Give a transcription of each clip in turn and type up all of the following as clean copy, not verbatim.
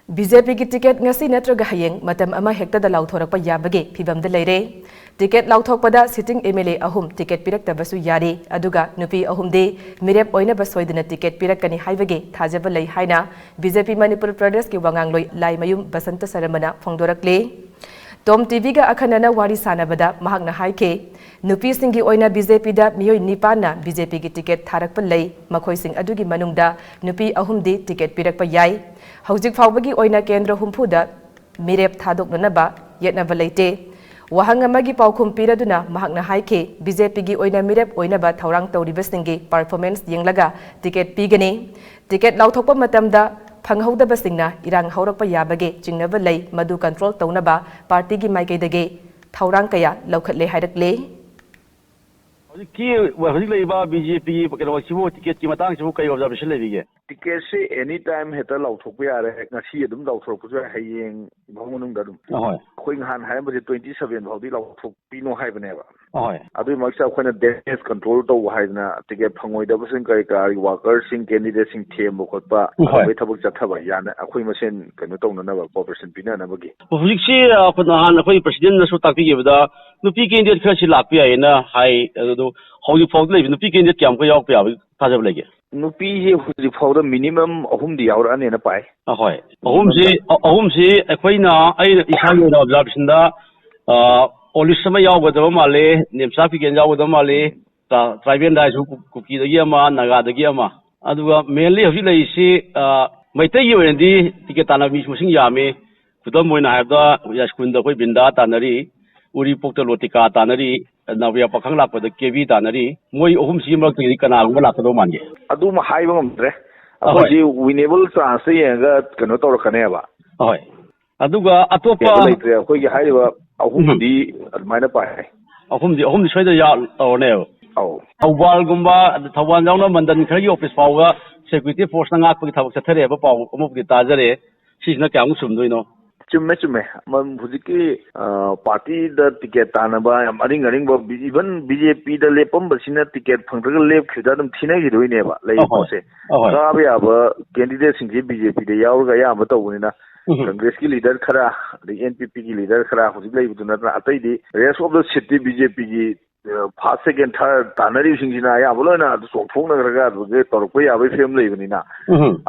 BJP ki ticket ngasi natraga hayeng matam ama hekta da lauthorappa yabage phibam da leire ticket lauthokpada sitting MLA ahum ticket piraktabasu yari aduga nupi ahum de mirep oina basoidina ticket pirakani haibage thajaba lei haina BJP Manipur Pradesh ki wangangloi Laimayum Basanta saramana phongdorakle TOMTV ga akhanana wari sanabada mahakna haike nupi singi oina BJP da miyoi nipana BJP ki ticket tharakpa lei makhoi sing adugi manungda nupi ahum de ticket pirakpa yai Haujik faubagi oina kendra humpuda mirep thadoknanaba yetnaba leite wahang amagi paukhum piraduna mahakna haike BJP gi oina mirep oina ba thaurang tawribasingi performance yenglaga ticket pigani ticket lauthokpa matamda phanghaudabasingna irang haurakpa yabage jingnaba lei madu control tawnaba party gi maikaidage thaurang kaya laukhatle hairakle hojik leiba BJP keno sibo ticket ki matang sibo kai observation lebige ticket se anytime heta lauthokpa yare ngasi adum lauthokpa ju hayeng bhamunung da dum ahoi khoi han hai ba 27 bhaudi lauthok pino haibaneba ahoi adu maksa khoina damage control to haidna ticket phangoi da basin kai kari workers sing candidates sing them khotpa abai thabuk chathaba yana akhoi masen keno tawna ba cooperation pina na bagi hojik si apna han akhoi president na su takpi gebda nupi candidate khasi lakpi aina hai adu hojik faud lebi nupi candidate kyam ko yauk pa thajab lege nupi je hojik faud minimum ahum di yaur ane na pai ahoi ahum si akhoi na ai isa yo observation da police sama yaugada male nemsa pigen yaugada male tribal da su kuki da yama naga da yama aduga mainly hojik lei si maitai yi wendi ticket tana mi musing yame kudam moina habda yaskun da koi binda tanari uri pokta lotika tanari navya pakhang lakpada kevi tanari moi ohum si mak ti kana gum lakado manje adu ma haiba ngamdre akoji winnable chance yenga kano tawrakane ba ahoi aduga atopa leitre akogi haiba ahum di admaina pai ahum di soida ya tawne au awal gumba thawan jawna mandan khari office pawa security force na ngak pagi thabak chathare ba paw amuk di tajare sisna kyang sumdoino chumme man hujiki party da ticket tanaba aring ba even BJP da lepam basina ticket phangdaga lep khida dum thina gi roine ba lai pose ka ba candidate sing BJP da yaurga ya ba tawunina Congress ki leader khara the NPP ki leader khara hujik lai buduna atai di rest of the city BJP ki first second third tanari singina ya bolona so phongna raga ge torko ya ba family banina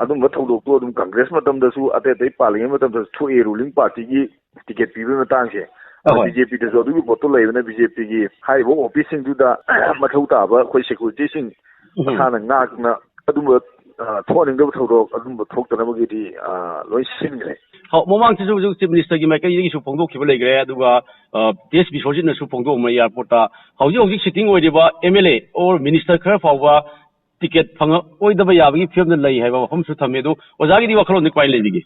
adum ba thawdok to adum Congress matam da su atai paling matam da thu a ruling party ki ticket pibe matang se BJP da zodu boto lai na BJP ki hai bo office sing du da mathau ta ba khoi security sing thana ngak na adum thoning da thawdok adum thokta na gi di loi singre ha momang chu chief minister gi mai kai gi su phongdok ki ba legre aduga TSB sojin na su phongdok ma airport ta hauji sitting oi ba MLA or minister khara fawa ticket phang oi da ba ya gi film na lai hai ba hom su thame do oja gi di wakhalon ni kwai lebigi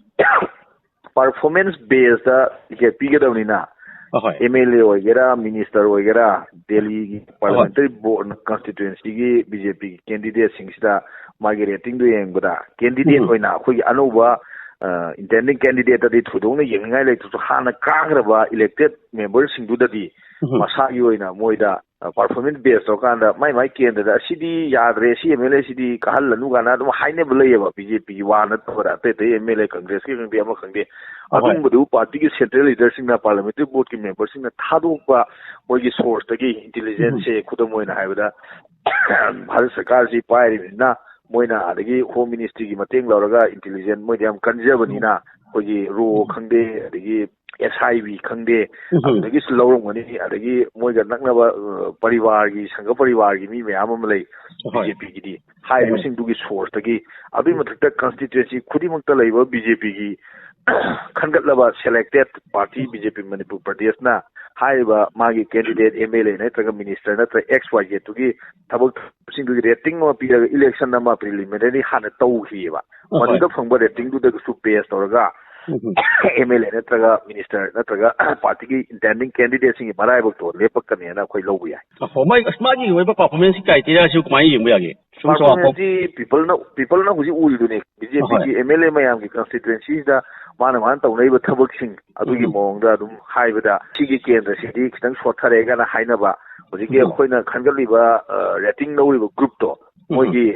performance based da ticket pi ga dawni na MLA oi gera minister oi gera Delhi parliamentary board constituency gi BJP candidate sing sida magi rating do yeng bada candidate oi na khoi anoba intending candidate adi thudong na yengai lai tu hana kagraba elected members sing du dadi masa yoina moida performance based okanda mai kenda da sidi yadre si MLA sidi kahal lanu gana dum haine bulaiba BJP wa na tora te MLA Congress ki ngi ama khangde adum budu party ki central leadership na parliamentary board ki members na thadukpa moi gi source tagi intelligence se khudam moina haibada bharat sarkar ji pairi na moina adagi home ministry gi mateng lauraga intelligence moi yam kanjabani na kogi ro khangde adagi SIB khangde adagi slawrong ani adagi moi ga naknaba parivar gi sangha parivar gi mi mayam am lai BJP gi di hai sing du gi source tagi abi mathakta constituency khudi makta laiba BJP gi khangatlaba selected party BJP Manipur Pradesh na haiba magi candidate MLA na traga minister na tra XYZ tugi thabak sing du rating ma pira election na ma preliminary hana tawhiba maduda phangba rating du da su pass toraga MLA na traga minister na traga party ki intending candidate sing marai bok to lepak kan na khoi lobu ya mai asmagi weba performance criteria su kumai yeng ba ge people na huji uri du ne BJP ki MLA mayam ki constituencies da mana taunai ba thabak sing adugi mong da dum haibada sigi kendra sidi kitang sothare ga na hainaba hojiki khoina khangali ba rating no ri group to mogi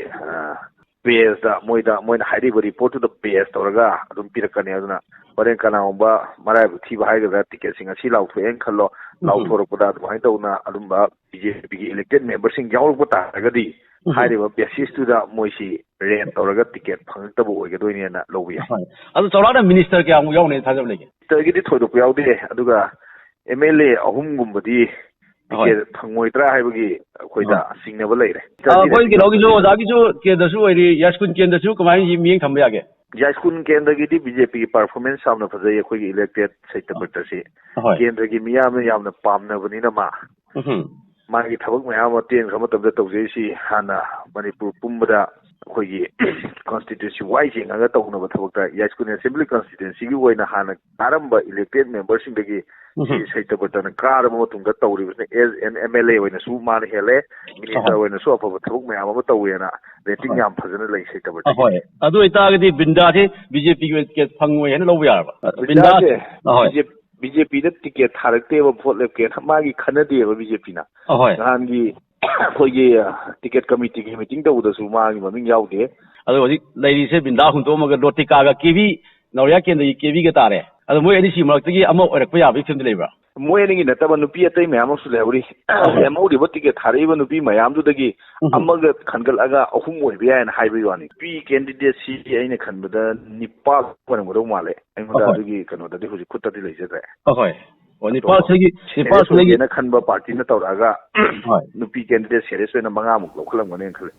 ꯄꯦꯖꯇ ꯃꯣꯏꯅ ꯍꯥꯏꯔꯤꯕ ꯔꯤꯄꯣꯔꯠꯇꯨꯗ page ꯇꯧꯔꯒ ꯑꯗꯨꯝ ꯄꯤꯔꯛꯀꯅꯤ ꯑꯗꯨꯅ ꯍꯣꯔꯦꯟ ꯀꯅꯥꯒꯨꯝꯕ ꯃꯔꯥꯏꯕꯛ ꯊꯤꯕ ꯍꯥꯏꯒꯗ꯭ꯔꯥ ꯇꯤꯀꯦꯠꯁꯤꯡ ꯑꯁꯤ ꯂꯥꯎꯊꯣꯛꯑꯦꯅ ꯈꯜꯂꯣ ꯂꯥꯎꯊꯣꯔꯛꯄꯗ ꯑꯗꯨꯃꯥꯏꯅ ꯇꯧꯅ ꯑꯗꯨꯝꯕ BJPꯒꯤ ꯏꯂꯦꯛꯇꯦꯠ ꯃꯦꯝꯕꯔꯁꯤꯡ ꯌꯥꯎꯔꯛꯄ ꯇꯥꯔꯒꯗꯤ ꯍꯥꯏꯔꯤꯕ ꯕꯦꯁꯤꯁꯇꯨꯗ ꯃꯣꯏꯁꯤ ꯔꯦꯠ ꯇꯧꯔꯒ ꯇꯤꯀꯦꯠ ꯐꯪꯉꯛꯇꯕ ꯑꯣꯏꯒꯗꯣꯏꯅꯦꯅ ꯂꯧꯕ ꯌꯥꯏ ꯑꯗꯨ ꯆꯥꯎꯔꯥꯛꯅ ꯃꯤꯅꯤꯁꯇꯔ ꯀꯌꯥꯃꯨꯛ ꯌꯥꯎꯅꯤ ꯊꯥꯖꯕ ꯂꯩꯒꯦ ꯃꯤꯅꯤꯁꯇꯔꯒꯤꯗꯤ ꯊꯣꯏꯗꯣꯛꯄ ꯌꯥꯎꯗꯦ ꯑꯗꯨꯒ MLA 3 ꯇꯤꯀꯦꯠ ꯐꯪꯉꯣꯏꯗ꯭ꯔꯥ ꯍꯥꯏꯕꯒꯤ ꯑꯩꯈꯣꯏꯗ ꯆꯤꯡꯅꯕ ꯂꯩꯔꯦ ꯑꯩꯈꯣꯏ ꯀꯩꯅꯣꯒꯤꯁꯨ ꯑꯣꯖꯥꯒꯤꯁꯨ ꯀꯦꯟꯗ꯭ꯔꯁꯨ ꯑꯣꯏꯔꯤ ꯌꯥꯏꯁ꯭ꯀꯨꯜ ꯀꯦꯟꯗ꯭ꯔꯁꯨ ꯀꯃꯥꯏꯅ ꯃꯤꯠꯌꯦꯡ ꯊꯝꯕ ꯌꯥꯒꯦ ꯌꯥꯏꯁ꯭ꯀꯨꯜ ꯀꯦꯟꯗ꯭ꯔꯒꯤꯗꯤ BJPꯒꯤ ꯄꯔꯐꯣꯔꯃꯦꯟꯁ ꯌꯥꯝꯅ ꯐꯖꯩ ꯑꯩꯈꯣꯏꯒꯤ ꯏꯂꯦꯛꯇꯦꯠ ꯁꯩꯇꯕ꯭ꯔꯇꯁꯤ ꯀꯦꯟꯗ꯭ꯔꯒꯤ ꯃꯤꯌꯥꯝꯅ ꯌꯥꯝꯅ ꯄꯥꯝꯅꯕꯅꯤꯅ ꯃꯥꯒꯤ ꯊꯕꯛ ꯃꯌꯥꯝ ꯑꯃ ꯇꯦꯟꯈ꯭ꯔ ꯃꯇꯝꯗ ꯇꯧꯖꯩꯁꯤ ꯍꯥꯟꯅ ꯃꯅꯤꯄꯨꯔ ꯄꯨꯝꯕꯗ ꯑꯩꯈꯣꯏꯒꯤ ꯀꯟꯁꯇꯤꯇ꯭ꯌꯨꯟꯁꯤ ꯋꯥꯏ ꯌꯦꯡꯉꯒ ꯇꯧꯅꯕ ꯊꯕꯛꯇ ꯌꯥꯏꯁ꯭ꯀꯨꯜ ꯑꯦꯁꯦꯝꯕ꯭ꯂꯤ ꯀꯟꯁꯇꯤꯇ꯭ꯌꯨꯟꯁꯤꯒꯤ ꯑꯣꯏꯅ ꯍꯥꯟꯅ ꯀꯥꯔꯝꯕ ꯏꯂꯦꯛꯇꯦꯠ ꯃꯦꯝꯕꯔꯁꯤꯡꯗꯒꯤ ꯁꯤ ꯁꯩꯇꯕ꯭ꯔꯇꯅ ꯀꯥꯔꯕ ꯃꯇꯨꯡꯗ ꯇꯧꯔꯤꯕꯁꯤꯅ ꯑꯦꯁ ꯑꯦꯟ MLA ꯑꯣꯏꯅꯁꯨ ꯃꯥꯅ ꯍꯦꯜꯂꯦ ꯃꯤꯅꯤꯁꯇꯔ ꯑꯣꯏꯅꯁꯨ ꯑꯐꯕ ꯊꯕꯛ ꯃꯌꯥꯝ ꯑꯃ ꯇꯧꯋꯦꯅ ꯔꯦꯇꯤꯡ ꯌꯥꯝ ꯐꯖꯅ ꯂꯩ ꯁꯩꯇꯕ꯭ꯔꯇ ꯑꯗꯨ ꯑꯣꯏꯇꯥꯔꯒꯗꯤ ꯕꯤꯟꯗꯥꯁꯤ BJPꯒꯤ ꯇꯤꯀꯦꯠ ꯐꯪꯉꯣꯏ ꯍꯥꯏꯅ ꯂꯧꯕ ꯌꯥꯔꯕ ꯕꯤꯟꯗꯥꯁꯦ BJPꯗ ꯇꯤꯀꯦꯠ ꯊꯥꯔꯛꯇꯦꯕ ꯚꯣꯠ ꯂꯦꯞꯀꯦꯅ ꯃꯥꯒꯤ ꯈꯟꯅꯗꯦꯕ BJPꯅ ꯅꯍꯥꯟꯒꯤ ꯑꯩꯈꯣꯏꯒꯤ ꯇꯤꯀꯦꯠ ꯀꯃꯤꯇꯤꯒꯤ ꯃꯤꯇꯤꯡ ꯇꯧꯕꯗꯁꯨ ꯃꯥꯒꯤ ꯃꯃꯤꯡ ꯌꯥꯎꯗꯦ ꯑꯗꯣ ꯍꯧꯖꯤꯛ ꯂꯩꯔꯤꯁꯦ ꯕꯤꯟꯗꯥ ꯍꯨꯟꯇꯣꯛꯑꯝꯃꯒ ꯂꯣꯇꯤꯀꯥꯒ KV ꯅꯧꯔꯤꯌꯥ ꯀꯦꯟꯗ꯭ꯔꯒꯤ KVꯒ ꯇꯥꯔꯦ ꯑꯗꯣ ꯃꯣꯏ ꯑꯅꯤꯁꯤ ꯃꯔꯛꯇꯒꯤ ꯑꯃ ꯑꯣꯏꯔꯛꯄ ꯌꯥꯕꯒꯤ ꯐꯤꯕꯝꯗ ꯂꯩꯕ꯭ꯔꯥ ꯃꯣꯏ ꯑꯅꯤꯒꯤ ꯅꯠꯇꯕ ꯅꯨꯄꯤ ꯑꯇꯩ ꯃꯌꯥꯝ ꯑꯃꯁꯨ ꯂꯩꯍꯧꯔꯤ ꯂꯦꯝꯍꯧꯔꯤꯕ ꯇꯤꯀꯦꯠ ꯊꯥꯔꯛꯏꯕ ꯅꯨꯄꯤ ꯃꯌꯥꯝꯗꯨꯗꯒꯤ ꯑꯃꯒ ꯈꯟꯒꯠꯂꯒ 3 ꯑꯣꯏꯕ ꯌꯥꯏꯅ ꯍꯥꯏꯕꯒꯤ ꯋꯥꯅꯤ ꯅꯨꯄꯤ ꯀꯦꯟꯗꯤꯗꯦꯠꯁꯤ ꯑꯩꯅ ꯈꯟꯕꯗ 9 ꯑꯣꯏꯔꯝꯒꯗꯧ ꯃꯥꯜꯂꯦ ꯑꯩꯉꯣꯟꯗ ꯑꯗꯨꯒꯤ ꯀꯩꯅꯣꯗꯗꯤ ꯍꯧꯖꯤꯛ ꯈꯨꯠꯇꯗꯤ ꯂꯩꯖꯗ꯭ꯔꯦ ꯅꯤꯄꯥꯜ ꯈꯟꯕ ꯄꯥꯔꯇꯤꯅ ꯇꯧꯔꯛꯑꯒ ꯅꯨꯄꯤ ꯀꯦꯟꯗꯤꯗꯦꯠ ꯁꯦꯔꯤꯌꯁ ꯑꯣꯏꯅ 5 ꯂꯧꯈꯠꯂꯝꯒꯅꯦꯅ ꯈꯜꯂꯦ